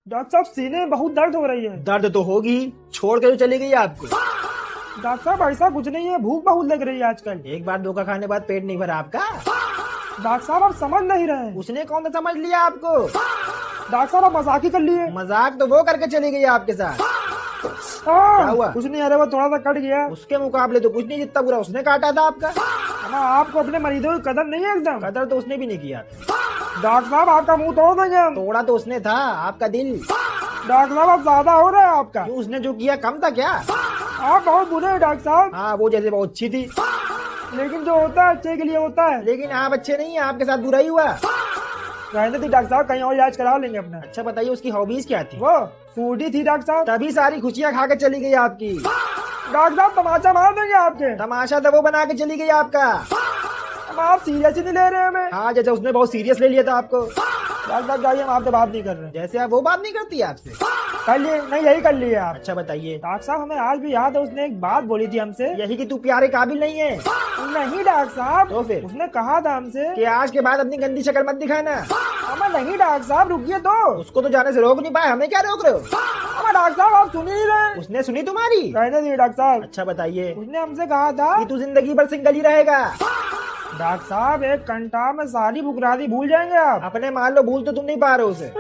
Doctor साहब सीने में बहुत दर्द हो रही है। दर्द तो होगी, छोड़ के तो चली गई आपको। डॉक्टर साहब ऐसा कुछ नहीं है, भूख बहुत लग रही है आजकल। एक बार धोखा खाने के बाद पेट नहीं भरा आपका? डॉक्टर साहब आप समझ नहीं रहे। उसने कौन सा समझ लिया आपको? डॉक्टर साहब आप मजाक ही कर लिए। मजाक तो वो करके चली गई आपके साथ। क्या हुआ? कुछ नहीं, अरे वो थोड़ा सा कट गया। उसके मुकाबले तो कुछ नहीं, जितना बुरा उसने काटा था आपका। ना आपको अपने मरीजों की कदर नहीं है एकदम। कदर तो उसने भी नहीं किया। डॉक्टर साहब आपका मुंह तोड़ देंगे हम। तोड़ा तो उसने था, आपका दिल। डॉक्टर साहब आप ज्यादा हो रहे हैं आपका। क्यों, उसने जो किया कम था क्या? आप बहुत बुरे हैं डॉक्टर साहब। हाँ, वो जैसे बहुत अच्छी थी, लेकिन जो होता है अच्छे के लिए होता है। लेकिन आप अच्छे नहीं है, आपके साथ बुरा ही हुआ। रहने थी डॉक्टर साहब, कहीं और इलाज करा लेंगे अपना। अच्छा बताइए, उसकी हॉबीज क्या थी? वो फूडी थी डॉक्टर साहब। तभी सारी खुशियाँ खा के चली गई आपकी। डॉक्टर साहब तमाचा मार देंगे आपके। तमाशा तो वो बना के चली गई आपका। अब आप सीरियस ही नहीं ले रहे हमें। हाँ, जैसे उसने बहुत सीरियस ले लिया था आपको। डॉक्टर साहब जाइए, हम आपसे बात नहीं कर रहे। जैसे आप वो बात नहीं करती आपसे। कर लिए नहीं, यही कर लिए आप। अच्छा बताइए। डॉक्टर साहब हमें आज भी याद है, उसने एक बात बोली थी हमसे। यही कि तू प्यारे काबिल नहीं है। नहीं डॉक्टर साहब, तो फिर? उसने कहा था हमसे कि आज के बाद अपनी गंदी शक्ल मत दिखाना। हमें नहीं डॉक्टर साहब, रुकिए तो। उसको तो जाने से रोक नहीं पाए, हमें क्या रोक रहे हो? हमें डॉक्टर साहब आप सुन ही नहीं रहे। उसने सुनी तुम्हारी? रहने दिए डॉक्टर साहब। अच्छा बताइए। उसने हमसे कहा था कि तू जिंदगी भर सिंगल ही रहेगा। डॉक्टर साहब एक घंटा में सारी बुकरादी भूल जाएंगे आप। अपने मान लो, भूल तो तुम नहीं पा रहे हो उसे।